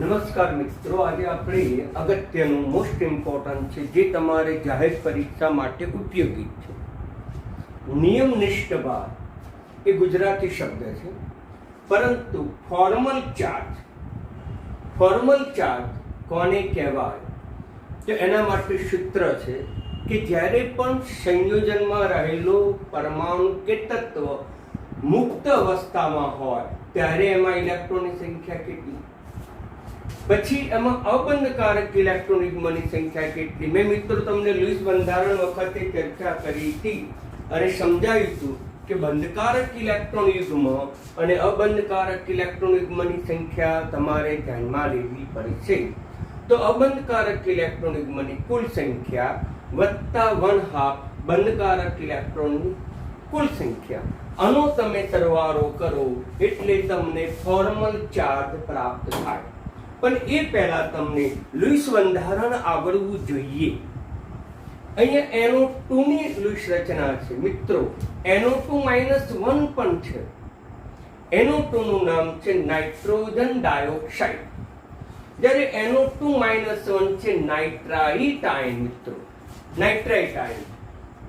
નમસ્કાર મિત્રો, આજે આપણે અગત્યનું મોસ્ટ ઇમ્પોર્ટન્ટ છે જે તમારે જાહેર પરીક્ષા માટે ઉપયોગી છે. નિયમનિષ્ઠ ભાર એ ગુજરાતી શબ્દ છે, પરંતુ ફોર્મલ ચાર્જ કોને કહેવાય તો એના માટે સૂત્ર છે કે જ્યારે પણ સંયોજનમાં રહેલો પરમાણુ કે તત્વ મુક્ત અવસ્થામાં હોય ત્યારે એમાં ઇલેક્ટ્રોનની સંખ્યા કેટલી, પછી એમાં અબંધકારક ઇલેક્ટ્રોન યુગ્મની સંખ્યા કેટલી. મેં મિત્રો તમને લુઈસ બંધારણ વખતે ચર્ચા કરી હતી અને સમજાવ્યું હતું કે બંધકારક ઇલેક્ટ્રોન યુગ્મ અને અબંધકારક ઇલેક્ટ્રોન યુગ્મની સંખ્યા તમારે ધ્યાનમાં લેવી પડશે. તો અબંધકારક ઇલેક્ટ્રોન યુગ્મની કુલ સંખ્યા વત્તા 1/2 બંધકારક ઇલેક્ટ્રોનની કુલ સંખ્યા, આનો તમે સરવાળો કરો એટલે તમને ફોર્મલ ચાર્જ પ્રાપ્ત થાય. પણ એ પહેલા તમને લુઈસ બંધારણ આવડવું જોઈએ. અહીંયા NO2 ની લુઈસ રચના છે મિત્રો. NO2-1 પણ છે. NO2 નું નામ છે નાઇટ્રોજન ડાયોક્સાઇડ, જ્યારે NO2-1 છે નાઇટ્રાઇટ આયન મિત્રો, નાઇટ્રાઇટ આયન.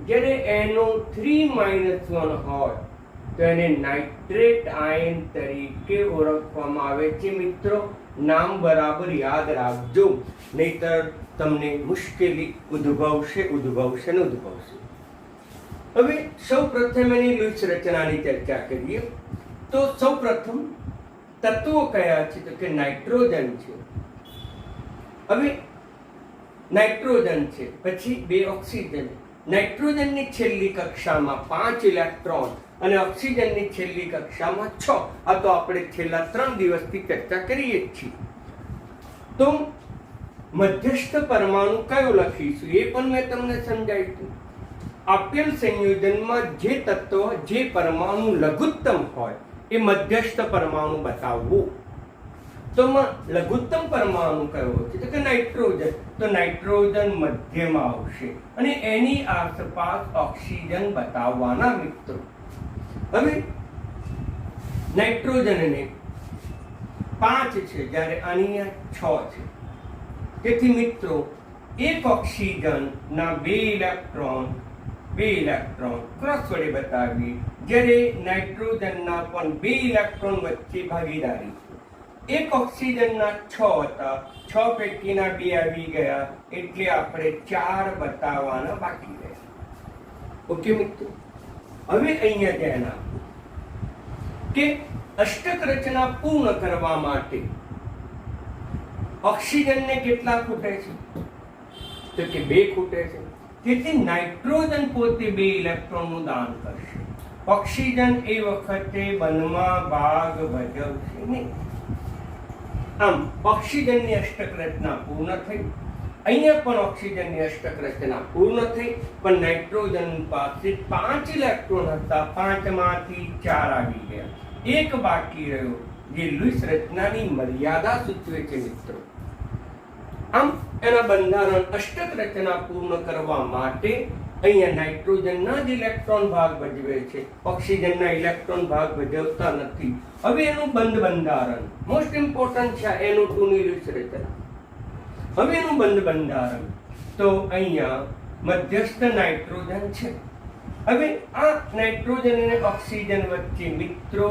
જ્યારે NO3-1 હોય તો એને નાઇટ્રેટ આયન તરીકે ઓળખવામાં આવે છે મિત્રો. નામ બરાબર યાદ રાખજો, નહીતર તમને મુશ્કેલી ઉદ્ભવશે. હવે સૌ પ્રથમ એની લુઈસ રચનાની ચર્ચા કરીએ. તો સૌ પ્રથમ તત્વો કયા છે તો કે નાઇટ્રોજન છે. હવે નાઇટ્રોજન છે, પછી 2 ઓક્સિજન. નાઇટ્રોજનની છેલ્લી કક્ષામાં 5 ઇલેક્ટ્રોન અને ઓક્સિજનની છેલ્લી કક્ષામાં 6. આ તો આપણે છેલ્લા 3 દિવસથી ચર્ચા કરીએ જ છીએ. તો મધ્યસ્થ પરમાણુ કયો લખીશું એ પણ મેં તમને સમજાવ્યું. આપેલ સંયોજનમાં જે તત્વ, જે પરમાણુ લઘુત્તમ હોય એ મધ્યસ્થ પરમાણુ બતાવવું. તો લઘુત્તમ પરમાણુ કયો છે તો કે નાઇટ્રોજન. તો નાઇટ્રોજન મધ્યમાં આવશે અને એની આસપાસ ઓક્સિજન બતાવવાના મિત્રો. હવે નાઇટ્રોજનને 5 છે, જ્યારે આની 6 છે. તેથી મિત્રો એક ઓક્સિજન ના 2 ઇલેક્ટ્રોન ક્રોસ વડે બતાવી, જ્યારે નાઇટ્રોજનના પણ 2 ઇલેક્ટ્રોન વચ્ચે ભાગીદારી. એક ઓક્સિજનના 6 હતા, 6 પૈકીના 2 આવી ગયા, એટલે આપણે 4 બતાવવાના બાકી રહ્યા. ઓકે મિત્રો, હવે અહીંયા ધ્યાન આપો કે અષ્ટક રચના પૂર્ણ કરવા માટે ઓક્સિજનને કેટલા ખૂટે છે તો કે 2 ખૂટે છે. તેથી નાઇટ્રોજન પોતે 2 ઇલેક્ટ્રોનનું દાન કરશે. ઓક્સિજન એ વખતે બંધમાં ભાગ ભજવશે નહીં. આમ ઓક્સિજનની અષ્ટક રચના પૂર્ણ થઈ. અહીંયા પણ ઓક્સિજનની અષ્ટક રચના પૂર્ણ થઈ, પણ નાઇટ્રોજન પાસે 5 ઇલેક્ટ્રોન હતા, 5માંથી 4 આવી ગયા, 1 બાકી રહ્યો, જે લુઈસ રચનાની મર્યાદા સૂચવે છે મિત્રો. આમ એના બંધારણ અષ્ટક રચના પૂર્ણ કરવા માટે અહીંયા નાઇટ્રોજનના જ ઇલેક્ટ્રોન ભાગ ભજવે છે, ઓક્સિજનના ઇલેક્ટ્રોન ભાગ ભજવતા નથી. હવે એનું બંધારણ મોસ્ટ ઇમ્પોર્ટન્ટ છે, NO2 ની લુઈસ રચના. હવે એનું બંધારણ તો અહીંયા મધ્યસ્થ નાઇટ્રોજન છે. હવે આ નાઇટ્રોજન અને ઓક્સિજન વચ્ચે મિત્રો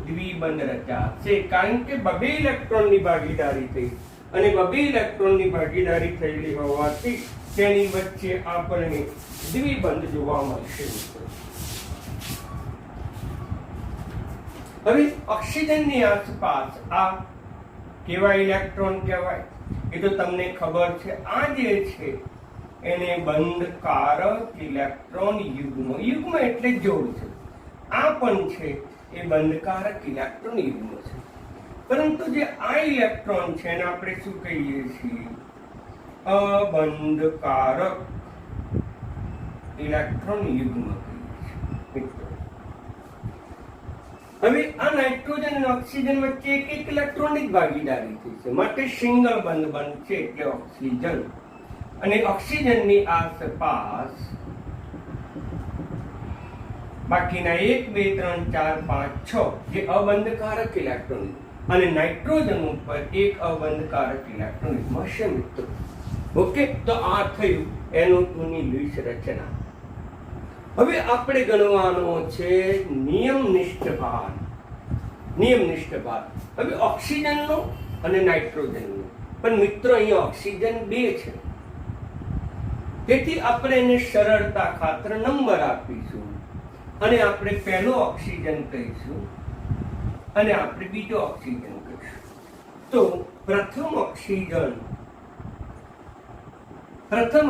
દ્વિબંધ રચાશે, કારણ કે 2 ઇલેક્ટ્રોનની ભાગીદારી થઈ, અને 2 ઇલેક્ટ્રોનની ભાગીદારી થયેલી હોવાથી તેની વચ્ચે આપણને દ્વિબંધ જોવા મળશે. હવે ઓક્સિજનની આસપાસ આ કેવા ઇલેક્ટ્રોન કહેવાય એ તો તમને ખબર છે. આ જે છે એને બંધકારક ઇલેક્ટ્રોન યુગ્મ એટલે જોડ છે. આ પણ છે એ બંધકારક ઇલેક્ટ્રોન યુગ્મ છે. પરંતુ જે આ ઇલેક્ટ્રોન છે એને આપણે શું કહીએ છીએ? અબંધકારક ઇલેક્ટ્રોન યુગ્મ કહીએ છીએ. હવે આ નાઇટ્રોજન અને ઓક્સિજન વચ્ચે એક ઇલેક્ટ્રોનિક ભાગીદારી થઈ છે, માટે સિંગલ બંધ બનશે એટલે ઓક્સિજન. અને ઓક્સિજનની આસપાસ બાકીના 1 2 3 4 5 6 જે અબંધકારક ઇલેક્ટ્રોન અને નાઇટ્રોજન ઉપર એક અબંધકારક ઇલેક્ટ્રોન યુગ્મ હશે મિત્રો. ઓકે, તો આ થયું NO2 ની લુઈસ રચના. હવે આપણે ગણવાનો છે નિયમનિષ્ઠ ભાર. નિયમનિષ્ઠ ભાર હવે ઓક્સિજનનો અને નાઇટ્રોજનનો, પણ મિત્રો અહીંયા ઓક્સિજન 2 છે, તેથી આપણે એને સરળતા ખાતર નંબર આપીશું અને આપણે પહેલો ઓક્સિજન કહીશું અને આપણે બીજો ઓક્સિજન કહીશું. તો પ્રથમ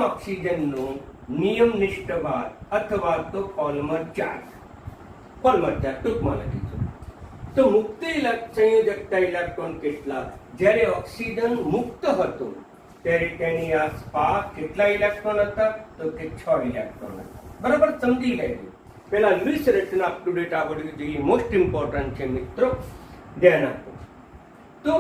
ઓક્સિજનનો નિયમનિષ્ઠ ભાર અથવા તો કોલમર ચાર્જ ટૂંકમાં લખીશું. તો મુક્ત સંયોજકતા ઇલેક્ટ્રોન કેટલા? જ્યારે ઓક્સિજન મુક્ત હતો ત્યારે તેની આસપાસ કેટલા ઇલેક્ટ્રોન હતા? તો કે 6 ઇલેક્ટ્રોન હતા. બરાબર, સમજી લેજો. પેલા લુઈસ રચના અપ ટુ ડેટ આવડવી જોઈએ, મોસ્ટ ઇમ્પોર્ટન્ટ છે મિત્રો, ધ્યાન આપો. તો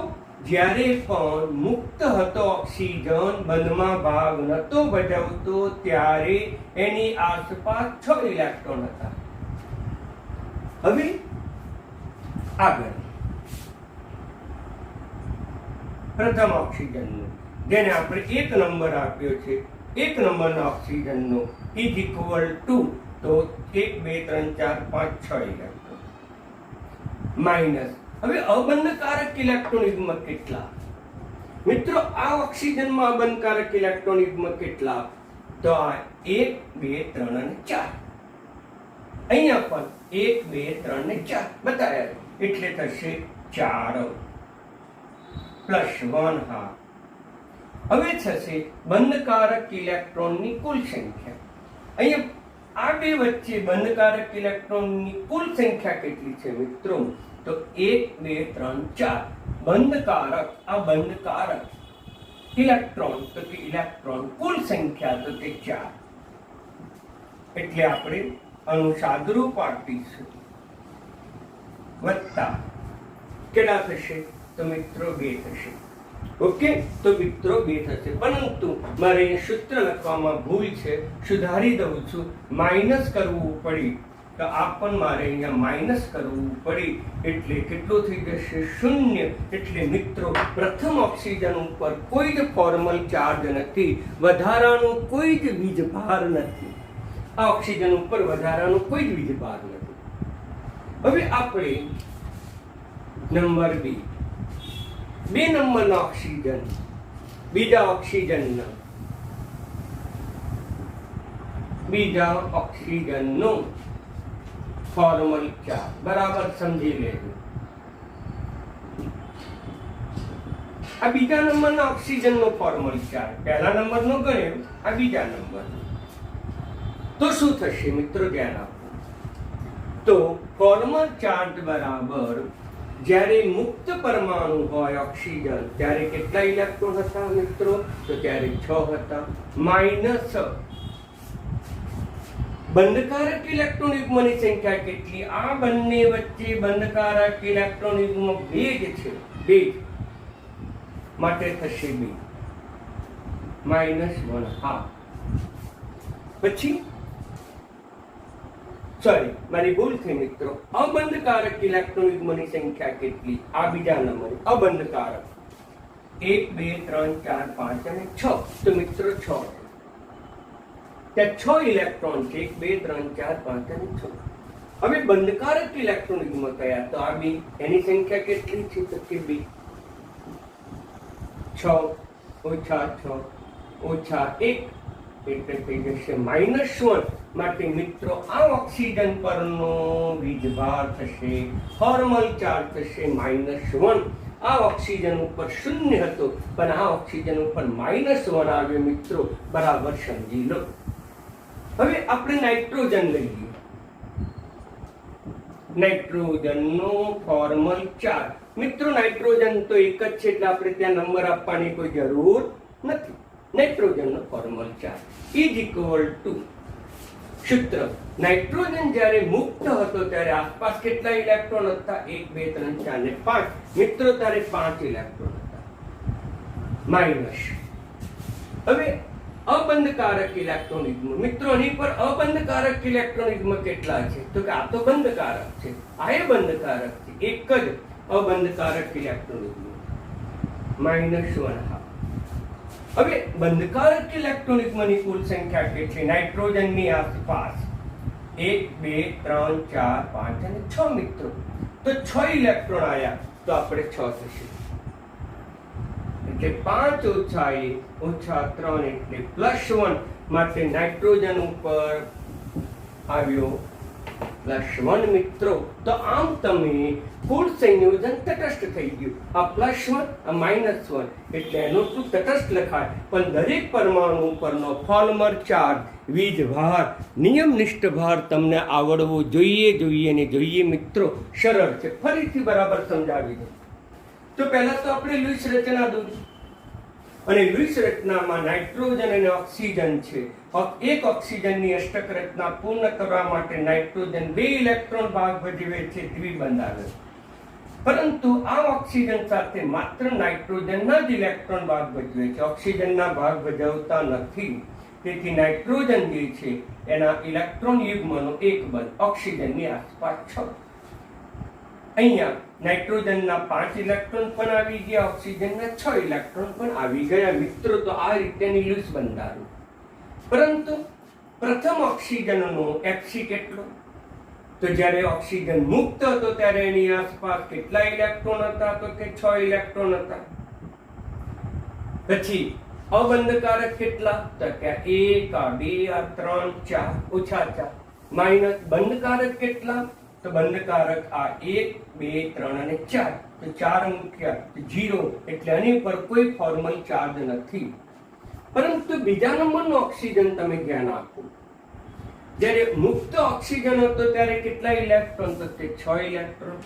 જ્યારે પણ મુક્ત હતો ઓક્સિજન, બંધમાં ભાગ નતો ભજવતો, ત્યારે એની આસપાસ 6 ઇલેક્ટ્રોન હતા. હવે આગળ પ્રથમ ઓક્સિજનનો, જેને આપણે 1 નંબર આપ્યો છે, 1 નંબરના ઓક્સિજનનો ઇઝ ઇક્વલ ટુ, તો 1 2 3 4 5 6 ઇલેક્ટ્રોન માઇનસ. હવે અબંધકારક ઇલેક્ટ્રોન યુગ્મ કેટલા? મિત્રો આ ઓક્સિજનમાં અબંધકારક ઇલેક્ટ્રોન યુગ્મ કેટલા? તો આ 1 2 3 અને 4. અહીંયા પણ 1 2 3 અને 4 બતાવ્યા, એટલે થશે 4 પ્લસ 1/2. હવે થશે બંધકારક ઇલેક્ટ્રોનની કુલ સંખ્યા. અહીંયા આ બે વચ્ચે બંધકારક ઇલેક્ટ્રોનની કુલ સંખ્યા કેટલી છે મિત્રો? તો 1 2 3 4. બંધકારક અબંધકારક ઇલેક્ટ્રોન, તો કે ઇલેક્ટ્રોન કુલ સંખ્યા તો કે 4. એટલે આપણે આનું સાદુરૂપ આપીશું વત્તા કેટલા થશે? તો મિત્રો 2 થશે. ઓકે, તો મિત્રો 2 થશે, પરંતુ મારે અહીંયા સૂત્ર લખવામાં ભૂલ છે, સુધારી દઉં છું. માઇનસ કરવું પડી તો આ પણ મારે અહીંયા માઇનસ કરવું પડી, એટલે કેટલું થઈ જશે? 0. એટલે મિત્રો પ્રથમ ઓક્સિજન ઉપર કોઈ જ ફોર્મલ ચાર્જ નથી, વધારાનો કોઈ જ વીજભાર નથી. આ ઓક્સિજન ઉપર વધારાનો કોઈ જ વીજભાર નથી. હવે આપણે નંબર 2 નંબરના ઓક્સિજન, બીજા ઓક્સિજનનો ફોર્મલ ચાર્જ બરાબર સમજી લેજો. આ બીજા નંબરના ઓક્સિજનનો ફોર્મલ ચાર્જ પહેલા નંબરનો ગણ્યો, આ બીજા નંબરનો. તો શું થશે મિત્રો? ધ્યાન આપો. તો ફોર્મલ ચાર્જ બરાબર જ્યારે મુક્ત પરમાણુ હોય ઓક્સિજન, ત્યારે કેટલા ઇલેક્ટ્રોન હતા મિત્રો? તો ત્યારે 6 હતા. માઇનસ બંધકારક ઇલેક્ટ્રોન યુગ્મની સંખ્યા કેટલી? આ બંને વચ્ચે બંધકારક ઇલેક્ટ્રોન યુગ્મ 2 જ છે, 2 માટે થશે 2 માઇનસ 1/2. પછી સોરી, મારી ભૂલ થઈ મિત્રો. અબંધકારક ઇલેક્ટ્રોન યુગ્મની સંખ્યા કેટલી? આ બીજા નંબરે અબંધકારક 1 2 3 4 5 અને 6. તો મિત્રો 6 ત્યાં 6 ઇલેક્ટ્રોન છે, 1 2 3 4 5 અને 6. હવે બંધકારક ઇલેક્ટ્રોન યુગ્મ કયા? તો આ બી, એની સંખ્યા કેટલી છે? તો કે 2. 6 ઓછા 6 ઓછા 1 એટલે થઈ જશે -1. માટે મિત્રો આ ઓક્સિજન પરનો વીજભાર થશે, ફોર્મલ ચાર્જ થશે -1. આ ઓક્સિજન ઉપર 0 હતો, પણ આ ઓક્સિજન ઉપર -1 આવ્યો મિત્રો, બરાબર સમજી લો. હવે આપણે નાઇટ્રોજન લઈએ. નાઇટ્રોજનનો ફોર્મલ ચાર્જ મિત્રો, નાઇટ્રોજન તો એક જ છે, એટલે આપણે ત્યાં નંબર આપવાની કોઈ જરૂર નથી. નાઇટ્રોજનનો formal charge is equal to, સૂત્ર, નાઇટ્રોજન જ્યારે મુક્ત હતો ત્યારે આસપાસ કેટલા ઇલેક્ટ્રોન હતા? 1 2 3 4 અને 5. મિત્રો ત્યારે 5 ઇલેક્ટ્રોન હતા. માઇનસ. હવે અબંધકારક ઇલેક્ટ્રોન યુગ્મ મિત્રો, આની પર અબંધકારક ઇલેક્ટ્રોન યુગ્મ કેટલા છે? તો કે આ તો બંધકારક છે, આ એ બંધકારક છે, એક જ, અબંધકારક ઇલેક્ટ્રોન -1/2. હવે બંધકારક ઇલેક્ટ્રોનિકમાંની કુલ સંખ્યા કેટલી? નાઇટ્રોજનની આસપાસ 1 2 3 4 5 અને 6 મિત્રો. તો 6 ઇલેક્ટ્રોન આવ્યા તો આપણે 6 થશે, એટલે 5 ઓછા 1 ઓછા 3 એટલે +1. માટે નાઇટ્રોજન ઉપર આવ્યો +1 મિત્રો. તો આમ તમે કુલ સંયોજન તટસ્થ થઈ ગયું. આ +1 આ -1 એટલે એનો શું તટસ્થ લખાય. પણ દરેક પરમાણુ ઉપરનો ફોલ્મર ચાર્જ, વીજ ભાર, નિયમનિષ્ઠ ભાર તમને આવડવો જોઈએ ને જોઈએ મિત્રો. સરળ છે, ફરીથી બરાબર સમજાવી દઉં. તો પહેલા તો આપણે લુઈસ રચના દોરી, અને લુઈસ રચનામાં નાઇટ્રોજન અને ઓક્સિજન છે. એક ઓક્સિજનની અષ્ટક રચના પૂર્ણ કરવા માટે નાઇટ્રોજન 2 ઇલેક્ટ્રોન ભાગ ભજવે છે દ્વિબંધ આગળ. પરંતુ આ ઓક્સિજન સાથે માત્ર નાઇટ્રોજનના જ ઇલેક્ટ્રોન ભાગ ભજવે છે, ઓક્સિજનના ભાગ ભજવતા નથી. તેથી નાઇટ્રોજન જે છે એના ઇલેક્ટ્રોન યુગ્મનો એક બંધ ઓક્સિજનની આસપાસ 6. અહીંયા નાઇટ્રોજનના 5 ઇલેક્ટ્રોન પણ આવી ગયા, ઓક્સિજનના 6 ઇલેક્ટ્રોન પણ આવી ગયા મિત્રો. તો આ રીતેની લુઈસ બંધારણ. પરંતુ પ્રથમ ઓક્સિજનનો Fc કેટલો? તો જ્યારે ઓક્સિજન મુક્ત હતો ત્યારે એની આસપાસ કેટલા ઇલેક્ટ્રોન હતા? તો કે 6 ઇલેક્ટ્રોન હતા. પછી અબંધકારક કેટલા? તો કે 1 આ 2 આ 3 4 ઓછા 4. માઇનસ બંધકારક કેટલા? તો બંધકારક આ 1 2 3 અને 4. તો 4 મૂક્યા 0, એટલે આની પર કોઈ ફોર્મલ ચાર્જ નથી. પરંતુ બીજા નંબરનો ઓક્સિજન તમે ધ્યાન આપો. જ્યારે મુક્ત ઓક્સિજન હતો ત્યારે કેટલા ઇલેક્ટ્રોન? તો તે 6 ઇલેક્ટ્રોન.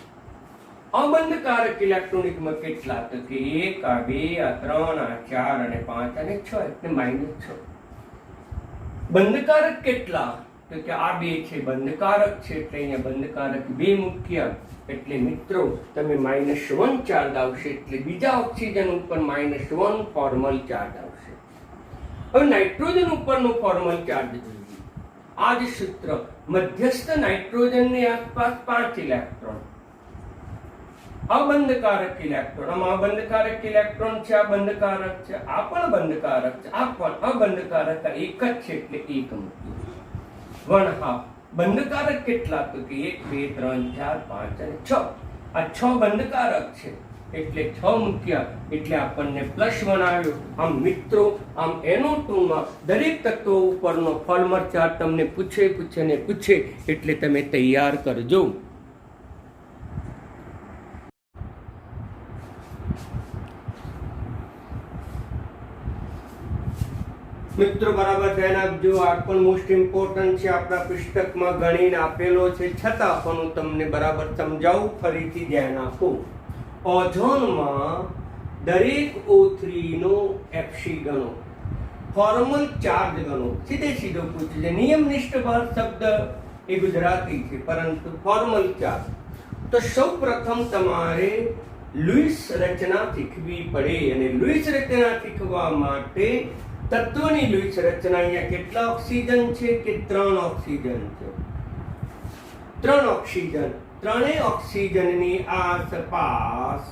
અબંધકારક ઇલેક્ટ્રોનિકમાં કેટલા? તો કે 1 આ 2 આ 3 આ 4 અને 5 અને 6, એટલે -6. બંધકારક કેટલા? તો કે આ 2 છે બંધકારક છે, એટલે અહીંયા બંધકારક 2 મૂક્યા, એટલે મિત્રો તમે -1 ચાર્જ આવશે. એટલે બીજા ઓક્સિજન ઉપર -1 ફોર્મલ ચાર્જ આવશે. હવે નાઇટ્રોજન ઉપરનો ફોર્મલ ચાર્જ જોઈએ. આ જ સૂત્ર. મધ્યસ્થ નાઇટ્રોજનની આસપાસ 5 ઇલેક્ટ્રોન. અબંધકારક ઇલેક્ટ્રોન, આમાં અબંધકારક ઇલેક્ટ્રોન છે, આ બંધકારક છે, આ પણ બંધકારક છે, આ પણ અબંધકારક, એક જ છે એટલે 1 મૂક્યું. 1/2. બંધકારક કેટલા? તો કે 1 2 3 4 5 અને 6. આ 6 બંધકારક છે એટલે 6 મૂક્યા, એટલે આપણને +1 આવ્યો. આમ મિત્રો, આમ NO2 માં દરેક તત્વો ઉપરનો ફોલ્મર ચાર્જ તમને પૂછે, એટલે તમે તૈયાર કરજો. મિત્રો બરાબર ધ્યાન આપજો. આ પણ મોસ્ટ ઇમ્પોર્ટન્ટ છે, આપણા પુસ્તકમાં ગણીને આપેલો છે, છતાં પણ હું તમને બરાબર સમજાવું. ફરીથી ધ્યાન આપો. ઓઝોનમાં દરેક O3 નો Fc ગણો, ફોર્મલ ચાર્જ ગણો. સીધો પૂછે છે. નિયમનિષ્ઠ ભાર શબ્દ એ ગુજરાતી છે, પરંતુ ફોર્મલ ચાર્જ. તો સૌ પ્રથમ તમારે લુઈસ રચના શીખવી પડે, અને લુઈસ રચના શીખવા માટે તત્વની લુઈસ રચના. અહીંયા કેટલા ઓક્સિજન છે? કે 3 ઓક્સિજન છે. 3 ઓક્સિજન. ત્રણેય ઓક્સિજનની આસપાસ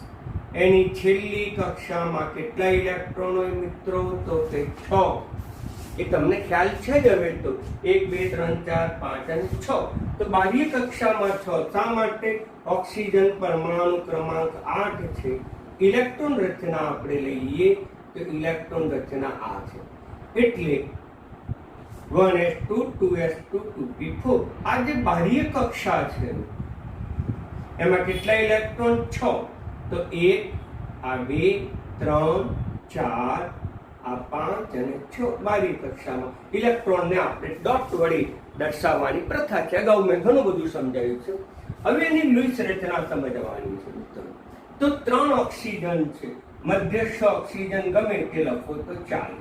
એની છેલ્લી કક્ષામાં કેટલા ઇલેક્ટ્રોન હોય મિત્રો? તો કે 6. એ તમને ખ્યાલ છે જ હવે. તો 1 2 3 4 5 અને 6. તો બાહ્ય કક્ષામાં 6. શા માટે? ઓક્સિજન પરમાણુ ક્રમાંક 8 છે. ઇલેક્ટ્રોન રચના આપણે લઈએ તો ઇલેક્ટ્રોન રચના આ છે, એટલે 1s2 2s2 2p4. આ જે બાહ્ય કક્ષા છે એમાં કેટલા ઇલેક્ટ્રોન? 6. તો 1 આ 2 3 4 આ 5 અને 6 બાહ્ય કક્ષામાં. ઇલેક્ટ્રોનને આપણે ડોટ વડે દર્શાવવાની પ્રથા છે. અગાઉ મેં ઘણું બધું સમજાવ્યું છે. હવે એની લુઈસ રચના સમજવાની છે મિત્રો. તો 3 ઓક્સિજન છે. મધ્યસ્થ ઓક્સિજન ગમે તે લખો તો ચાલે.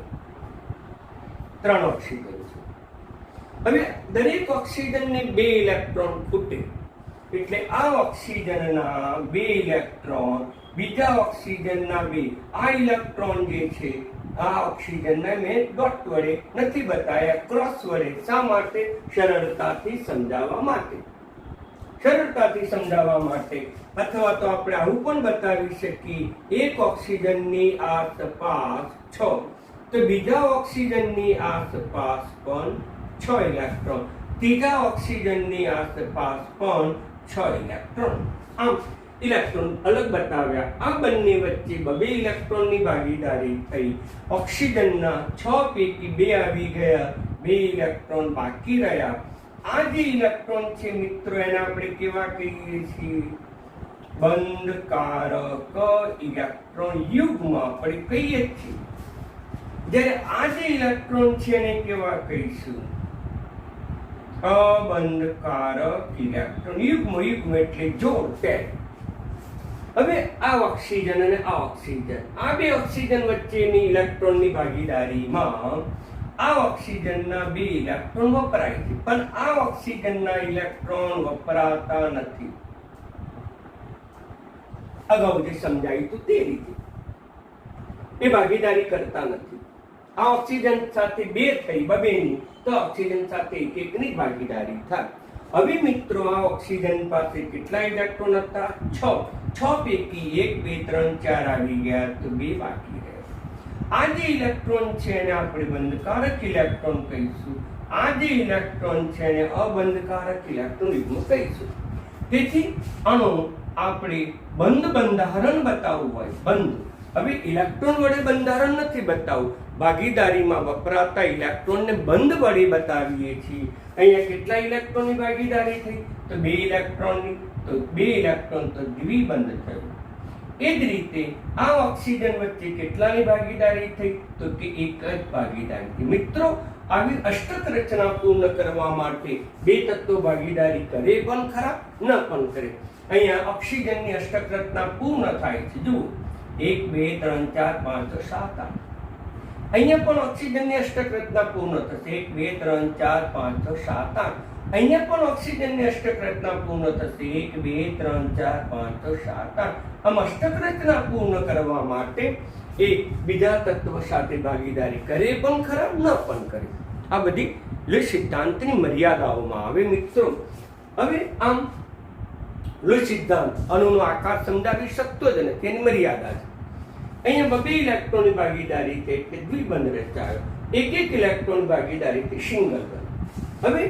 3 ઓક્સિજન છે. હવે દરેક ઓક્સિજનને 2 ઇલેક્ટ્રોન ખૂટે, એટલે આ ઓક્સિજનના 2 ઇલેક્ટ્રોન, બીજા ઓક્સિજનના 2. આ ઇલેક્ટ્રોન જે છે આ ઓક્સિજનને મેં ડોટ વડે નથી બતાવ્યા, ક્રોસ વડે. શા માટે? સરળતાથી સમજાવવા માટે. સરળતાથી સમજાવવા માટે, અથવા તો આપણે આવું પણ બતાવી શકીએ, એક ઓક્સિજનની આસપાસ 6, તો બીજા ઓક્સિજનની આસપાસ પણ 6 ઇલેક્ટ્રોન, ત્રીજા ઓક્સિજનની આસપાસ પણ 6 ઇલેક્ટ્રોન. આમ ઇલેક્ટ્રોન અલગ બતાવ્યા. આ બંને વચ્ચે 2 ઇલેક્ટ્રોનની ભાગીદારી થઈ. ઓક્સિજનના 6 પૈકી 2 આવી ગયા, 2 ઇલેક્ટ્રોન બાકી રહ્યા. આ જે ઇલેક્ટ્રોન છે મિત્રો, એને આપણે કેવા કહીએ છીએ? બંધકારક ઇલેક્ટ્રોન યુગ્મ આપણે કહીએ છીએ. જ્યારે આ જે ઇલેક્ટ્રોન છે એને કેવા કહીશું? અબંધકારક ઇલેક્ટ્રોન યુગ્મ. યુગ્મ એટલે જોડ, પેર. હવે આ ઓક્સિજન અને આ ઓક્સિજન, આ 2 ઓક્સિજન વચ્ચેની ઇલેક્ટ્રોનની ભાગીદારીમાં આ ઓક્સિજનના 2 ઇલેક્ટ્રોન વપરાય છે, પણ આ ઓક્સિજનના ઇલેક્ટ્રોન વપરાતા નથી. અગાઉ જે સમજાયું હતું તે રીતે એ ભાગીદારી કરતા નથી. આ ઓક્સિજન સાથે 2 થઈ, 2ની, તો ઓક્સિજન સાથે 1ની જ ભાગીદારી થાય. હવે મિત્રો, આ ઓક્સિજન પાસે કેટલા ઇલેક્ટ્રોન હતા? 6. 6 પૈકી 1, 2, 3, 4 આવી ગયા, તો 2 બાકી રહ્યા. આ જે ઇલેક્ટ્રોન છે એને આપણે બંધકારક ઇલેક્ટ્રોન કહીશું. આ જે ઇલેક્ટ્રોન છે એને અબંધકારક ઇલેક્ટ્રોન યુગ્મ કહીશું. તેથી આનું આપણે બંધારણ બતાવવું હોય, બંધ. હવે ઇલેક્ટ્રોન વડે બંધારણ નથી બતાવવું, ભાગીદારીમાં વપરાતા ઇલેક્ટ્રોનને બંધ વડે બતાવીએ છીએ. અહીંયા કેટલા ઇલેક્ટ્રોનની ભાગીદારી થઈ? તો 2 ઇલેક્ટ્રોનની. તો 2 ઇલેક્ટ્રોન તો દ્વિબંધ થયું. એ જ રીતે આ ઓક્સિજન વચ્ચે કેટલાની ભાગીદારી થઈ? તો કે 1 જ ભાગીદારી થઈ. મિત્રો, આવી અષ્ટક રચના પૂર્ણ કરવા માટે 2 તત્વો ભાગીદારી કરે પણ ખરા, ન પણ કરે. અહીંયા ઓક્સિજનની અષ્ટક રચના પૂર્ણ થાય છે. જુઓ, 1, 2, 3, 4, 5, 6, 7, 8. અહીંયા પણ ઓક્સિજનની અષ્ટક રચના પૂર્ણ થશે. 1, 2, 3, 4, 5, 6, 7, 8. અહીંયા પણ ઓક્સિજનની અષ્ટક રચના પૂર્ણ થશે. 1, 2, 3, 4, 5, 6, 7, 8. આમ અષ્ટક રચના પૂર્ણ કરવા માટે એ બીજા તત્વ સાથે ભાગીદારી કરે પણ ખરા, ન પણ કરે. આ બધી લોહી સિદ્ધાંતની મર્યાદાઓમાં આવે મિત્રો. હવે આમ લોહી સિદ્ધાંત અણુનો આકાર સમજાવી શકતો જ નથી, એની મર્યાદા છે. અહીંયા 2 ઇલેક્ટ્રોનની ભાગીદારી થઈ એટલે દ્વિબંધ રચાયો. 1 ઇલેક્ટ્રોન ભાગીદારીથી સિંગલ બંધ. હવે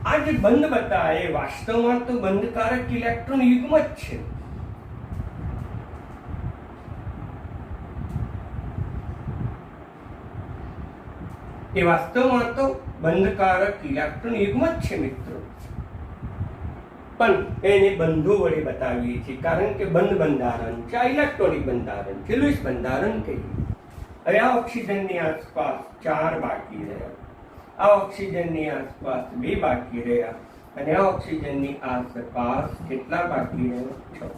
આ જે બંધ બતાવે એ વાસ્તવમાં તો બંધકારક ઇલેક્ટ્રોન યુગ્મ જ છે. એ વાસ્તવમાં તો બંધકારક ઇલેક્ટ્રોન યુગ્મ જ છે મિત્રો. પણ એને બંધો વડે બતાવીએ છીએ, કારણ કે બંધારણ છે. આ ઇલેક્ટ્રોનિક બંધારણ છે, લૂઇસ બંધારણ કહીએ. હવે આ ઓક્સિજનની આસપાસ 4 બાકી રહ્યા, આ ઓક્સિજનની આસપાસ 2 બાકી રહ્યા, અને આ ઓક્સિજનની આસપાસ કેટલા બાકી રહ્યા? 6.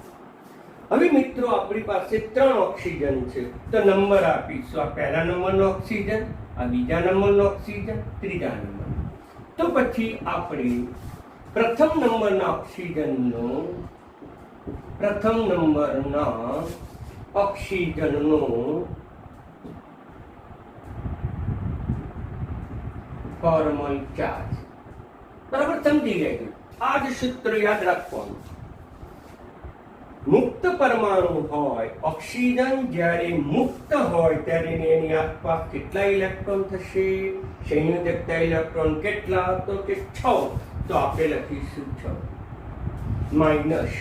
હવે મિત્રો, આપણી પાસે 3 ઓક્સિજન છે, તો નંબર આપીશું. આ પહેલા નંબરનો ઓક્સિજન, આ બીજા નંબરનો ઓક્સિજન, ત્રીજા નંબરનો. તો પછી આપણે પ્રથમ નંબરના ઓક્સિજનનો ફોર્મલ ચાર્જ બરાબર સમજી લેજો. આ જ સૂત્ર યાદ રાખવાનું. મુક્ત પરમાણુ હોય, ઓક્સિજન જ્યારે મુક્ત હોય ત્યારે એની આસપાસ કેટલા ઇલેક્ટ્રોન થશે? સંયોજકતા ઇલેક્ટ્રોન કેટલા? તો કે 6. તો આપણે લખીશું 6 માઇનસ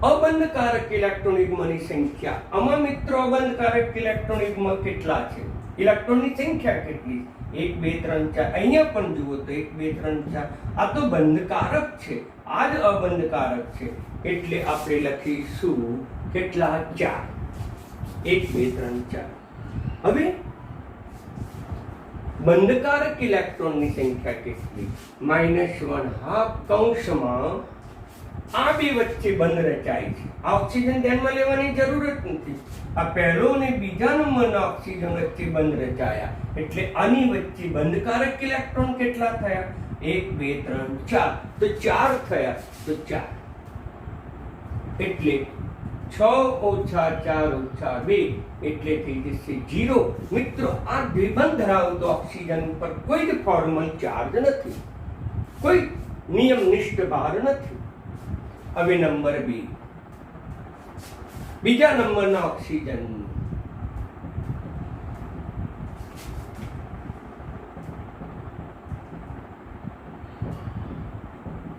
અબંધકારક ઇલેક્ટ્રોન યુગ્મની સંખ્યા. આમાં મિત્રો અબંધકારક ઇલેક્ટ્રોન યુગ્મ કેટલા છે? ઇલેક્ટ્રોનની સંખ્યા કેટલી? 1, 2, 3, 4. અહીંયા પણ જુઓ તો 1, 2, 3, 4. આ તો બંધકારક છે, આ જ અબંધકારક છે, એટલે આપણે લખીશું કેટલા? 4. 1, 2, 3, 4. હવે બંધકારક ઇલેક્ટ્રોનની સંખ્યા કેટલી? -1/2 કૌંસમાં આ 2 વચ્ચે બંધ રચાય છે. આ ઓક્સિજન ધ્યાનમાં લેવાની જરૂર જ નથી. આ પહેલો અને બીજા નંબરના ઓક્સિજન વચ્ચે બંધ રચાયા, એટલે આની વચ્ચે બંધકારક ઇલેક્ટ્રોન કેટલા થયા? 1, 2, 3, 4. તો 4 થયા. તો 4 એટલે 6 - 4 - 2 એટલે થઈ જશે 0. મિત્રો, આ દ્વિબંધ ધરાવતો ઓક્સિજન પર કોઈ જ ફોર્મલ ચાર્જ નથી, કોઈ નિયમનિષ્ઠ ભાર નથી. હવે નંબર 2, બીજા નંબરના ઓક્સિજન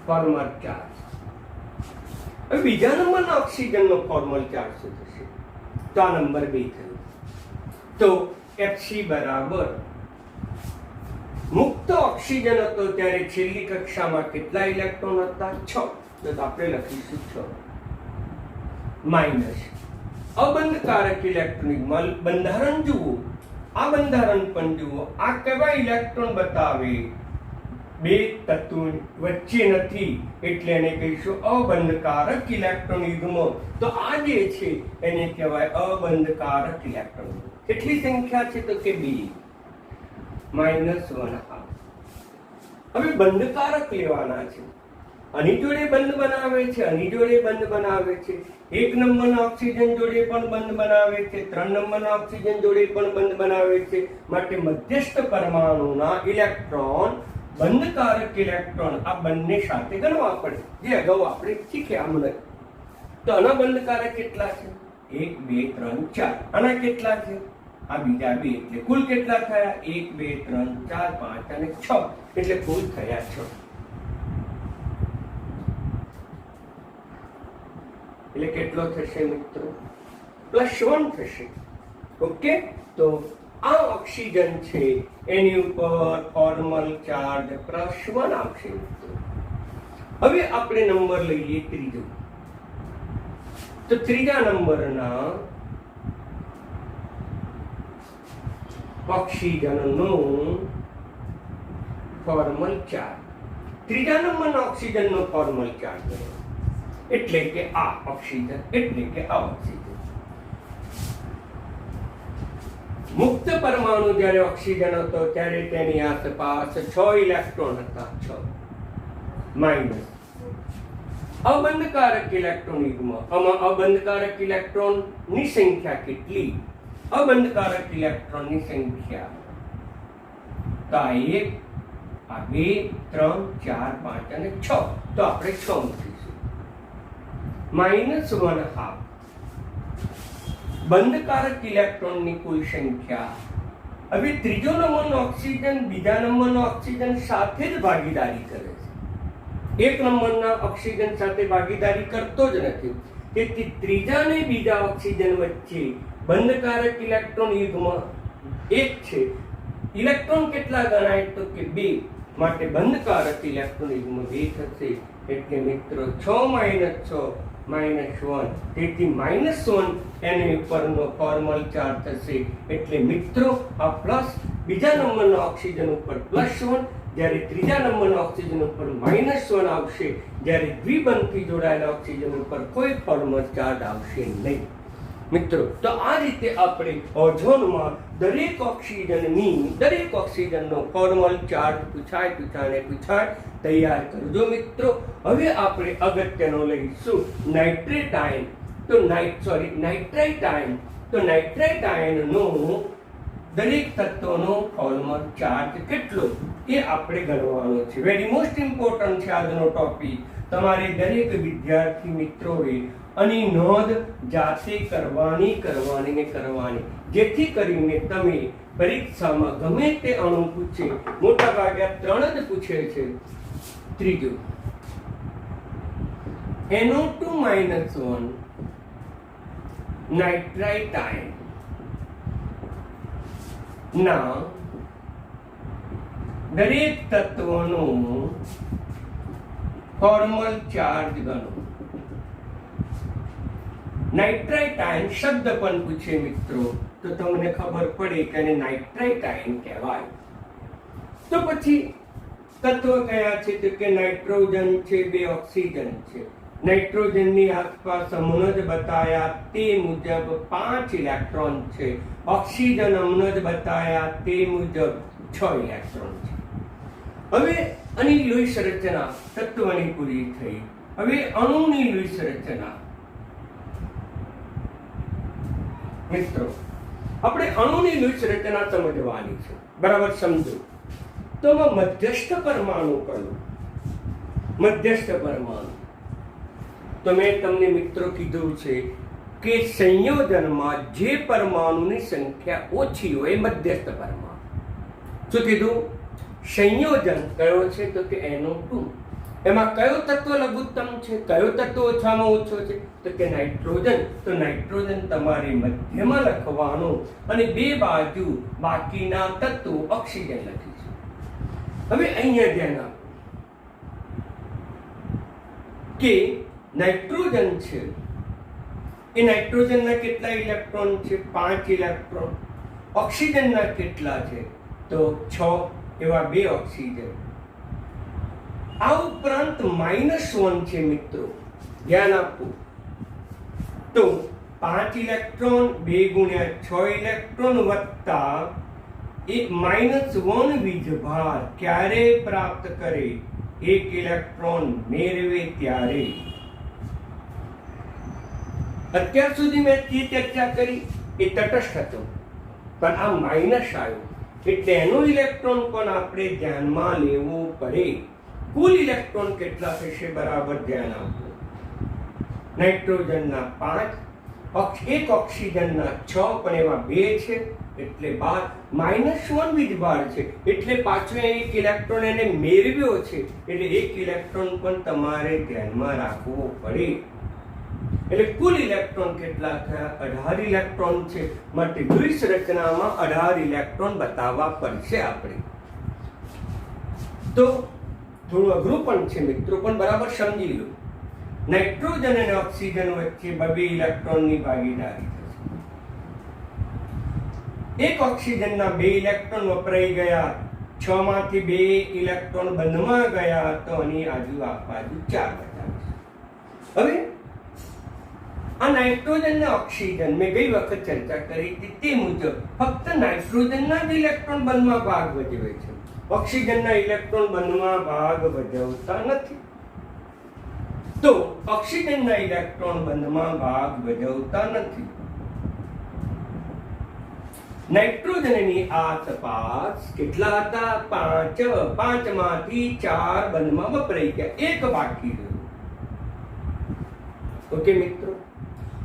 ફોર્મલ ચાર્જ. હવે બીજા નંબરના ઓક્સિજનનો ફોર્મલ ચાર્જ શું થશે? તો આ નંબર 2 થયો. તો Hc બરાબર મુક્ત ઓક્સિજન હતો ત્યારે છેલ્લી કક્ષામાં કેટલા ઇલેક્ટ્રોન હતા? 6. તો આપણે લખીશું 6 માઇનસ અબંધકારક ઇલેક્ટ્રોનિક બંધારણ જુઓ, આ બંધારણ પણ જુઓ. આ કેવા ઇલેક્ટ્રોન બતાવે? બે તત્વો વચ્ચે નથી એટલે એને કહીશું અબંધકારક ઇલેક્ટ્રોન યુગ્મ. તો આ જે છે એને કહેવાય અબંધકારક ઇલેક્ટ્રોન. કેટલી સંખ્યા છે? તો કે 2 -1/2. હવે બંધકારક લેવાના છે. આની જોડે બંધ બનાવે છે, આની જોડે બંધ બનાવે છે, 1 નંબરના ઓક્સિજન જોડે પણ બંધ બનાવે છે, 3 નંબરના ઓક્સિજન જોડે પણ બંધ બનાવે છે. માટે મધ્યસ્થ પરમાણુના ઇલેક્ટ્રોન બંધકારક ઇલેક્ટ્રોન આ બંને સાથે ગણવા પડે, જે અગાઉ આપણે શીખ્યા હમણાં. તો આના બંધકારક કેટલા છે? 1 2 3 4. આના કેટલા છે? આ બીજા 2. એટલે કુલ કેટલા થયા? 1 2 3 4 5 અને 6. એટલે કુલ થયા 6. એટલે કેટલો થશે મિત્રો? +1 થશે. ઓકે. તો આ ઓક્સિજન છે એની ઉપર ફોર્મલ ચાર્જ +1 આવશે મિત્રો. હવે આપણે નંબર લઈએ ત્રીજો. તો ત્રીજા નંબરના ઓક્સિજનનો ફોર્મલ ચાર્જ, ત્રીજા નંબરના ઓક્સિજનનો ફોર્મલ ચાર્જ એટલે કે આ ઓક્સિજન, એટલે કે આ ઓક્સિજન. મુક્ત પરમાણુ જ્યારે ઓક્સિજન હતો ત્યારે તેની આસપાસ 6 ઇલેક્ટ્રોન હતા. 6 માઇનસ અબંધકારક ઇલેક્ટ્રોન યુગ્મ. આમાં અબંધકારક ઇલેક્ટ્રોનની સંખ્યા કેટલી? અબંધકારક ઇલેક્ટ્રોનની સંખ્યા તો આ 1 આ 2 3 4 5 અને 6. તો આપણે 6 મૂકીશું. -1/2 બંધકારક ઇલેક્ટ્રોનની કુલ સંખ્યા. હવે ત્રીજો નંબરનો ઓક્સિજન બીજા નંબરનો ઓક્સિજન સાથે જ ભાગીદારી કરે છે. 1 નંબરના ઓક્સિજન સાથે ભાગીદારી કરતો જ નથી. તેથી ત્રીજા અને બીજા ઓક્સિજન વચ્ચે બંધકારક ઇલેક્ટ્રોન યુગ્મ 1 છે. ઇલેક્ટ્રોન કેટલા ગણાય? તો કે 2. માટે બંધકારક ઇલેક્ટ્રોન યુગ્મ 2 થશે. એટલે મિત્રો 6 - 6 -1. તેથી -1 એની ઉપરનો ફોર્મલ ચાર્જ થશે. એટલે મિત્રો આ પ્લસ બીજા નંબરના ઓક્સિજન ઉપર +1, જ્યારે ત્રીજા નંબરના ઓક્સિજન ઉપર -1 આવશે. જ્યારે દ્વિબંધથી જોડાયેલા ઓક્સિજન ઉપર કોઈ ફોર્મલ ચાર્જ આવશે નહીં મિત્રો. તો આ રીતે આપણે ઓઝોનમાં દરેક ઓક્સિજનનો ફોર્મલ ચાર્જ પૂછાય તૈયાર કરજો મિત્રો. હવે આપણે અગત્યનો લઈશું નાઇટ્રેટ આયન. તો નાઇટ્રાઇટ આયન. તો નાઇટ્રાઇટ આયનનો દરેક તત્વનો ફોર્મલ ચાર્જ કેટલો એ આપણે ગણવાનો છે. વેરી મોસ્ટ ઇમ્પોર્ટન્ટ છે આજનો ટોપિક. તમારે દરેક વિદ્યાર્થી મિત્રોએ આની નોંધ જાતે કરવાની, જેથી કરીને તમે પરીક્ષામાં ગમે તે અણુ પૂછે, મોટા ભાગે 3 જ પૂછે છે. ત્રીજો NO2 -1 નાઇટ્રાઇટ આયન ના દરેક તત્વનો ફોર્મલ ચાર્જ ગણો. નાઇટ્રાઇટ આયન શબ્દ પણ પૂછે મિત્રો તો તમને ખબર પડે કે એને નાઇટ્રાઇટ આયન કહેવાય. તો પછી તત્વ કયા છે? તો કે નાઇટ્રોજન છે, 2 ઓક્સિજન છે. નાઇટ્રોજનની આસપાસ હમણાં જ બતાયા તે મુજબ 5 ઇલેક્ટ્રોન છે. ઓક્સિજન હમણાં જ બતાયા તે મુજબ 6 ઇલેક્ટ્રોન છે. હવે આની લોહી સંરચના તત્વની પૂરી થઈ. હવે અણુની લોહી સંરચના મિત્રો આપણે અણુની લોહી સંરચના સમજવાની છે. બરાબર સમજો. તો મધ્યસ્થ પરમાણુ કયો? મધ્યસ્થ પરમાણુ તો મેં તમને મિત્રો કીધું છે કે સંયોજનમાં જે પરમાણુની સંખ્યા ઓછી હોય એ મધ્યસ્થ પરમાણુ. શું કીધું? સંયોજન કયો છે? તો કે NO2. એમાં કયો તત્વ લઘુત્તમ છે? કયો તત્વ ઓછામાં ઓછો છે? તો કે નાઇટ્રોજન. તો નાઇટ્રોજન તમારે મધ્યમાં લખવાનું અને બે બાજુ બાકીના તત્વો ઓક્સિજન લખીશું. હવે અહીંયા ધ્યાન આપો કે નાઇટ્રોજન છે એ નાઇટ્રોજનના કેટલા ઇલેક્ટ્રોન છે? 5 ઇલેક્ટ્રોન. ઓક્સિજનના કેટલા છે? તો 6, એવા 2 ઓક્સિજન. આ ઉપરાંત -1 છે મિત્રો, ધ્યાન આપો. તો 5 ઇલેક્ટ્રોન 2 ગુણ્યા 6 ઇલેક્ટ્રોન વત્તા એ -1 વીજભાર ક્યારે પ્રાપ્ત કરે? 1 ઇલેક્ટ્રોન મેળવે ત્યારે. અત્યાર સુધી મેં જે ચર્ચા કરી એ તટસ્થ હતો, પણ આ માઇનસ આવ્યો એટલે એનો ઇલેક્ટ્રોન પણ આપણે ધ્યાનમાં લેવો પડે. કુલ ઇલેક્ટ્રોન કેટલા થશે? બરાબર ધ્યાન આપો. નાઇટ્રોજનના 5, એક ઓક્સિજનના 6, પણ એમાં 2 છે એટલે 12. -1 વીજભાર છે એટલે પાછો એક ઇલેક્ટ્રોન એને મેળવ્યો છે એટલે એક ઇલેક્ટ્રોન પણ તમારે ધ્યાનમાં રાખવો પડે. એટલે કુલ ઇલેક્ટ્રોન કેટલા થયા? 18 ઇલેક્ટ્રોન છે. માટે લुईस રચનામાં 18 ઇલેક્ટ્રોન બતાવવા પડશે આપણે. તો થોડું અઘરું પણ છે મિત્રો, પણ બરાબર સમજી લો. નાઇટ્રોજન અને ઓક્સિજન વચ્ચે 2 ઇલેક્ટ્રોનની ભાગીદારી થશે. એક ઓક્સિજનના 2 ઇલેક્ટ્રોન વપરાઈ ગયા, 6 માંથી 2 ઇલેક્ટ્રોન બંધમાં ગયા, તો આની બાજુ 4 બચાવશે. હવે આ નાઇટ્રોજન અને ઓક્સિજન મેં ગઈ વખત ચર્ચા કરી હતી તે મુજબ ફક્ત નાઇટ્રોજનના જ ઇલેક્ટ્રોન બંધમાં ભાગ ભજવે છે, ઓક્સિજનના ઇલેક્ટ્રોન બંધમાં ભાગ ભજવતા નથી. તો ઓક્સિજનના ઇલેક્ટ્રોન બંધમાં ભાગ ભજવતા નથી. નાઇટ્રોજનની આસપાસ કેટલા હતા? 5. 5 માંથી 4 બંધમાં વપરાઈ ગયા, એક બાકી રહ્યું. ઓકે મિત્રો,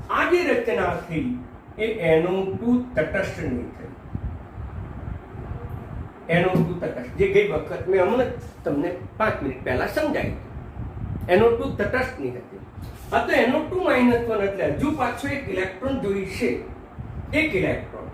આ જે રચના થઈ એ NO2 તટસ્થ નહીં થઈ. NO2 તટસ્થ જે ગઈ વખત મેં હમણાં તમને 5 મિનિટ પહેલા સમજાવી. NO2 તટસ્થ નહીં હતી. આ તો NO2 -1 એટલે હજુ પાછો એક ઇલેક્ટ્રોન જોઈશે. એક ઇલેક્ટ્રોન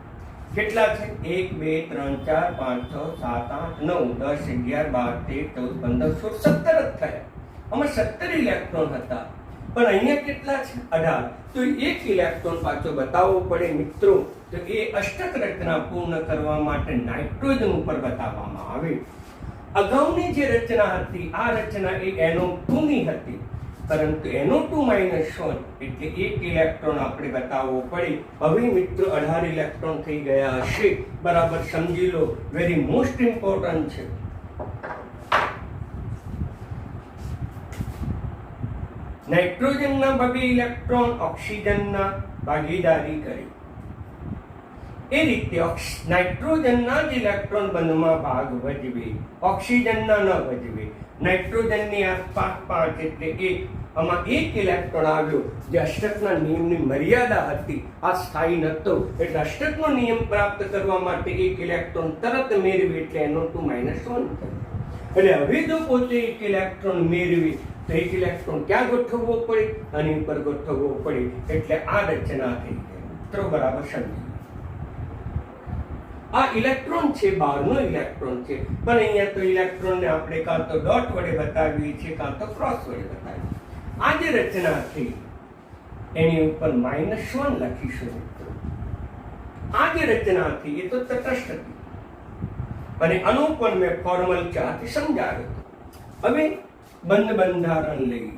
કેટલા છે? 1 2 3 4 5 6 7 8 9 10 11 12 13 14 15 16 17 જ થયા. આમાં 17 ઇલેક્ટ્રોન હતા, પણ અહીંયા કેટલા છે? 18. તો એક ઇલેક્ટ્રોન પાછો બતાવવો પડે મિત્રો. તો એ અષ્ટક રચના પૂર્ણ કરવા માટે નાઇટ્રોજન ઉપર બતાવવામાં આવે. અગાઉની જે રચના હતી આ રચના એ NO2 ની હતી, પરંતુ NO2 -1 એટલે એક ઇલેક્ટ્રોન આપણે બતાવવો પડે. હવે મિત્રો 18 ઇલેક્ટ્રોન થઈ ગયા હશે, બરાબર સમજી લો. વેરી મોસ્ટ ઇમ્પોર્ટન્ટ છે. નાઇટ્રોજનના 2 ઇલેક્ટ્રોન ઓક્સિજનના ભાગીદારી કરી. એ રીતે નાઇટ્રોજનના જ ઇલેક્ટ્રોન બંધમાં ભાગ ભજવે, ઓક્સિજનના ન ભજવે. નાઇટ્રોજનની આસપાસ 5 એટલે 1, આમાં એક ઇલેક્ટ્રોન આવ્યો જે અષ્ટકના નિયમની મર્યાદા હતી, આ સ્થાયી નહોતો. એટલે અષ્ટકનો નિયમ પ્રાપ્ત કરવા માટે એક ઇલેક્ટ્રોન તરત મેળવી એટલે NO2 -1 થયું. એટલે હવે જો પોતે એક ઇલેક્ટ્રોન મેળવી તો એક ઇલેક્ટ્રોન ક્યાં ગોઠવવો પડે? આની ઉપર ગોઠવવો પડે. એટલે આ રચના થઈ ગઈ મિત્રો, બરાબર સમજી. આ ઇલેક્ટ્રોન છે, બહારનો ઇલેક્ટ્રોન છે, પણ અહીંયા તો ઇલેક્ટ્રોનને આપણે કાં તો ડોટ વડે બતાવીએ છીએ કાં તો ક્રોસ વડે બતાવીએ. આ જે રચના થઈ એની ઉપર -1 લખીશું મિત્રો. આ જે રચના થઈ એ તો તટસ્થ હતી અને આનું પણ મેં ફોર્મલ ચાર્ટ સમજાવ્યો. હવે બંધ બંધારણ લઈ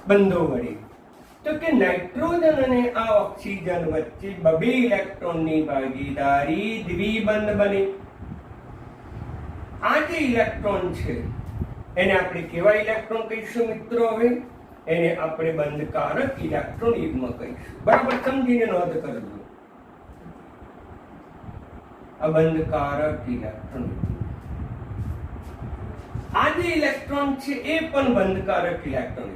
બંધો વડે તો કે નાઇટ્રોજન અને આ ઓક્સિજન વચ્ચે 2 ઇલેક્ટ્રોનની ભાગીદારી દ્વિબંધ બને. આ જે ઇલેક્ટ્રોન છે એને આપણે કેવા ઇલેક્ટ્રોન કહીશું મિત્રો? હવે એને આપણે બંધકારક ઇલેક્ટ્રોન યુગ્મ કહીશું. બરાબર સમજીને નોંધ કરજો. આ બંધકારક ઇલેક્ટ્રોન. આ જે ઇલેક્ટ્રોન છે એ પણ બંધકારક ઇલેક્ટ્રોન.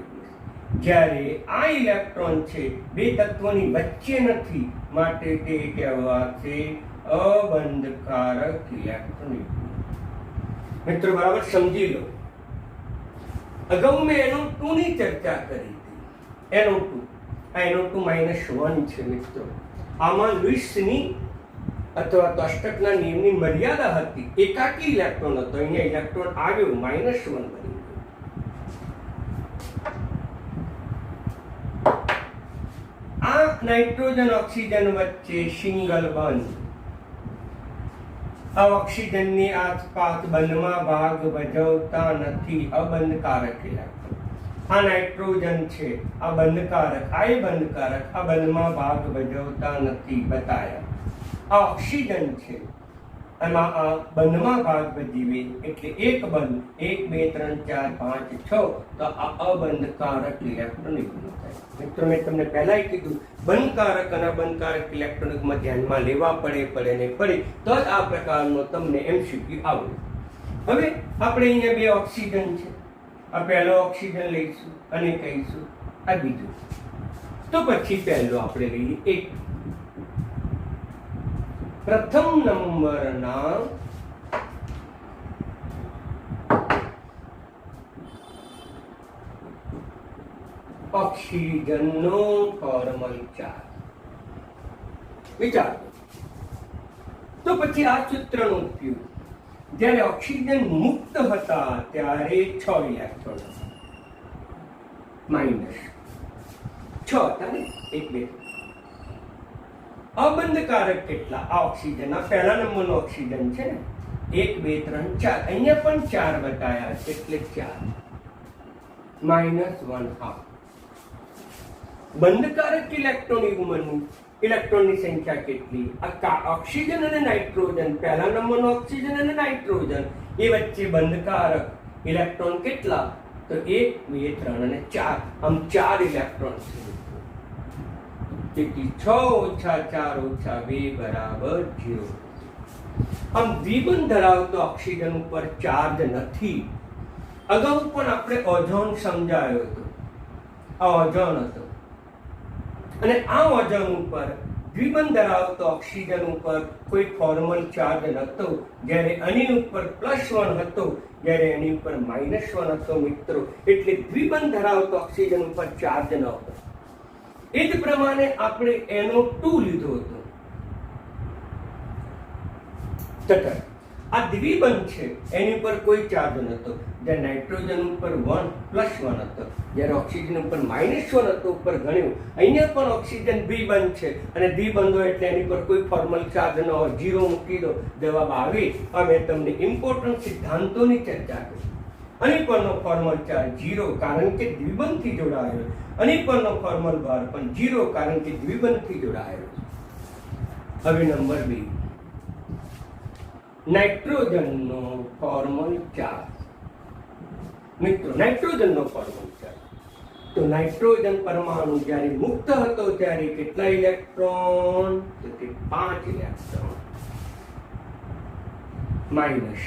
જ્યારે આ ઇલેક્ટ્રોન છે બે તત્વોની વચ્ચે નથી, માટે તે કહેવાશે અબંધકારક ઇલેક્ટ્રોન. મિત્રો બરાબર સમજી લો. અગાઉ મેં NO2 ની ચર્ચા કરી હતી. NO2 આ NO2 -1 છે મિત્રો. આમાં લુઈસની અથવા તો અષ્ટકના નિયમની મર્યાદા હતી. એકાકી ઇલેક્ટ્રોન હતો, અહીંયા ઇલેક્ટ્રોન આવ્યો -1 બની ગયો. આ નાઇટ્રોજન ઓક્સિજન વચ્ચે સિંગલ બોન્ડ. આ ઓક્સિજનની આસપાસ બંધમાં ભાગ ભજવતા નથી, અબંધકારક ઇલેક્ટ્રોન. આ નાઇટ્રોજન છે, આ બંધકારક, આ બંધકારક, આ બંધમાં ભાગ ભજવતા નથી, બતાયા. આ ઓક્સિજન છે, એમાં આ બંધમાં ભાગ ભજવે એટલે એક બંધ, 1 2 3 4 5 6, તો આ અબંધકારક ઇલેક્ટ્રોન થાય. મિત્રો મેં તમને પહેલાય કીધું, બંધકારક અને અબંધકારક ઇલેક્ટ્રોનિકમાં ધ્યાનમાં લેવા પડે ને પડે તો જ આ પ્રકારનો તમને MCQ આવડે. હવે આપણે અહીંયા બે ઓક્સિજન છે, આ પહેલો ઓક્સિજન લઈશું અને કહીશું આ બીજું. તો પછી પહેલો આપણે લઈએ એક. પ્રથમ નંબરના ઓક્સિજનનો ફોર્મલ ચાર્જ વિચારો. તો પછી આ સૂત્રનો ઉપયોગ જ્યારે ઓક્સિજન મુક્ત હતા ત્યારે 6 ઇલેક્ટ્રોન -6 હતા ને, 1 2. અબંધકારક કેટલા? આ ઓક્સિજન, આ પહેલા નંબરનો ઓક્સિજન છે ને, 1 2 3 4, અહીંયા પણ 4 બતાયા છે એટલે 4 -1/2. બંધકારક ઇલેક્ટ્રોનની સંખ્યા કેટલી? આ ઓક્સિજન અને નાઇટ્રોજન, પહેલા નંબરનો ઓક્સિજન અને નાઇટ્રોજન, એ વચ્ચે બંધકારક ઇલેક્ટ્રોન કેટલા? તો 1 2 3 અને 4, આમ 4 ઇલેક્ટ્રોન છે. 6 - 4 - 2 બરાબર 0. આમ દ્વિબંધ ધરાવતો ઓક્સિજન ઉપર ચાર્જ નથી. અગાઉ પણ આપણે ઓઝોન સમજાયો હતો. આ ઓઝોન હતો અને આ ઓઝોન ઉપર દ્વિબંધ ધરાવતો ઓક્સિજન ઉપર કોઈ ફોર્મલ ચાર્જ નહોતો, જ્યારે આની ઉપર +1 હતો, જ્યારે એની ઉપર -1 હતો મિત્રો. એટલે દ્વિબંધ ધરાવતો ઓક્સિજન ઉપર ચાર્જ ન હતો. એ જ પ્રમાણે આપણે NO2 લીધો હતો. આ દ્વિબંધ છે, એની ઉપર કોઈ ચાર્જ નહોતો, જ્યારે નાઇટ્રોજન ઉપર +1 હતો, જ્યારે ઓક્સિજન ઉપર -1 હતો ઉપર ગણ્યું. અહીંયા પણ ઓક્સિજન દ્વિબંધ છે અને દ્વિબંધ હોય એટલે એની પર કોઈ ફોર્મલ ચાર્જ ન હોય, 0 મૂકી દો, જવાબ આવે. અમે તમને ઇમ્પોર્ટન્ટ સિદ્ધાંતોની ચર્ચા કરી. આની પરનો ફોર્મલ ચાર્જ 0 કારણ કે દ્વિબંધથી જોડાયેલો. આની પરનો ફોર્મલ ભાર પણ 0 કારણ કે દ્વિબંધથી જોડાયેલો. હવે નંબર 2, નાઇટ્રોજનનો ફોર્મલ ચાર્જ. મિત્રો નાઇટ્રોજનનો ફોર્મલ ચાર્જ, તો નાઇટ્રોજન પરમાણુ જ્યારે મુક્ત હતો ત્યારે કેટલા ઇલેક્ટ્રોન? તો કે 5 ઇલેક્ટ્રોન માઇનસ.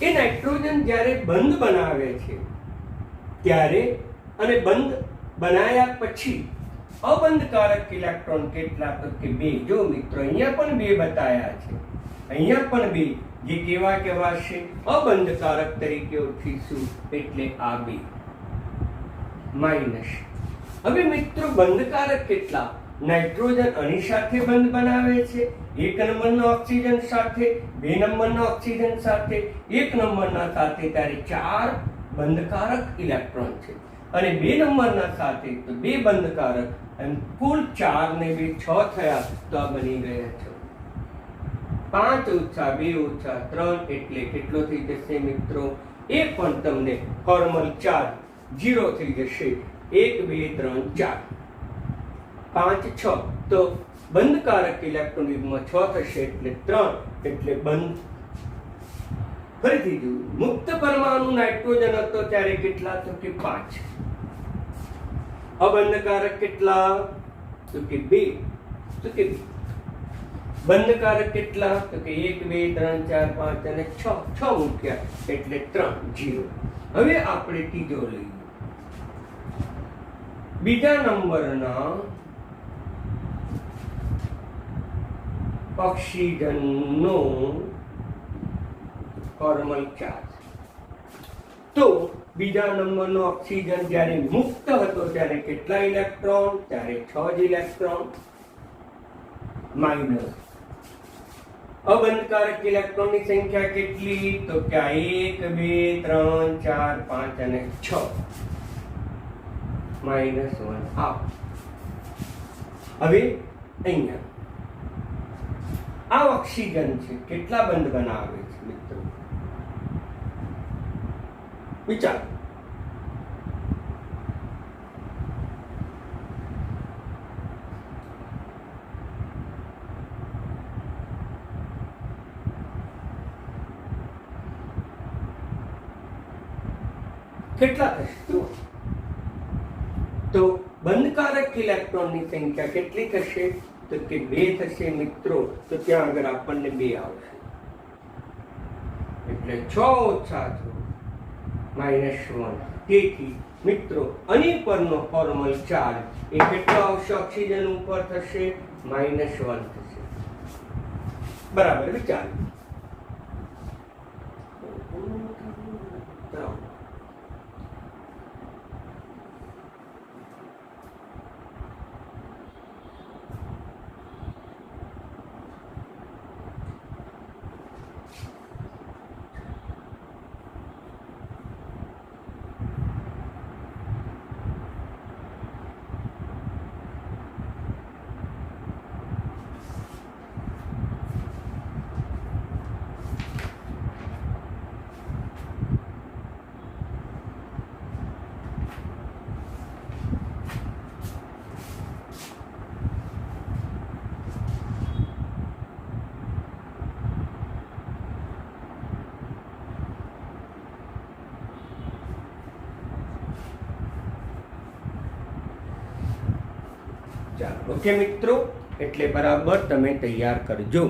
એ નાઇટ્રોજન જ્યારે બંધ બનાવે છે ત્યારે અને બંધ બનાયા પછી અબંધકારક ઇલેક્ટ્રોન કેટલા? તો કે 2. જો મિત્રો અહીંયા પણ 2 બતાયા છે, અહીંયા પણ 2, જે કેવા છે? અબંધકારક તરીકે ઓળખીશું એટલે આ 2 માઇનસ. હવે મિત્રો બંધકારક કેટલા? નાઇટ્રોજન આની સાથે બંધ બનાવે છે, 1 નંબરના ઓક્સિજન સાથે, 2 નંબરના ઓક્સિજન સાથે, 1 નંબરના સાથે, ત્યારે 4 બંધકારક ઇલેક્ટ્રોન છે. અને 2 નંબરના સાથે તો 2 બંધકારક, અને કુલ 4 ને 2 6 થયા, તો આ બની ગયા 6. 5 - 2 - 3 એટલે કેટલો થઈ જશે મિત્રો? એ પણ તમને ફોર્મલ ચાર્જ 0 થઈ જશે. 1 2 3 4 5 6, તો બંધકારક ઇલેક્ટ્રોન યુગ્મ 6 થશે એટલે 3, એટલે બંધ. ફરીથી જોયું, મુક્ત પરમાણુ નાઇટ્રોજન હતો ત્યારે કેટલા? તો કે 5. અબંધકારક કેટલા? તો કે 2. તો કે બંધકારક કેટલા? તો કે 1 2 3 4 5 અને 6 6 મૂક્યા એટલે 3 0. હવે આપણે ત્રીજો લઈએ. બીજા નંબરના ઓક્સિજનનો ફોર્મલ ચાર્જ. તો બીજા નંબરનો ઓક્સિજન જ્યારે મુક્ત હતો ત્યારે કેટલા ઇલેક્ટ્રોન? ત્યારે 6 જ ઇલેક્ટ્રોન. માઇનસ અબંધકારક ઇલેક્ટ્રોનની સંખ્યા કેટલી? તો કે 1 2 3 4 5 અને 6 -1 આવ. હવે અહીંયા આ ઓક્સિજન છે કેટલા બંધ બનાવે છે મિત્રો? વિચાર. કેટલા થશે? તો બંધકારક ઇલેક્ટ્રોનની સંખ્યા કેટલી થશે? તો કે 2 થશે મિત્રો. તો ત્યાં આગળ આપણને 2 આવશે એટલે 6 - 6 -1. તેથી મિત્રો આની પરનો ફોર્મલ ચાર્જ એ કેટલો આવશે? ઓક્સિજન ઉપર થશે -1 થશે. બરાબર વિચાર. ચાલો ઓકે મિત્રો, એટલે બરાબર તમે તૈયાર કરજો.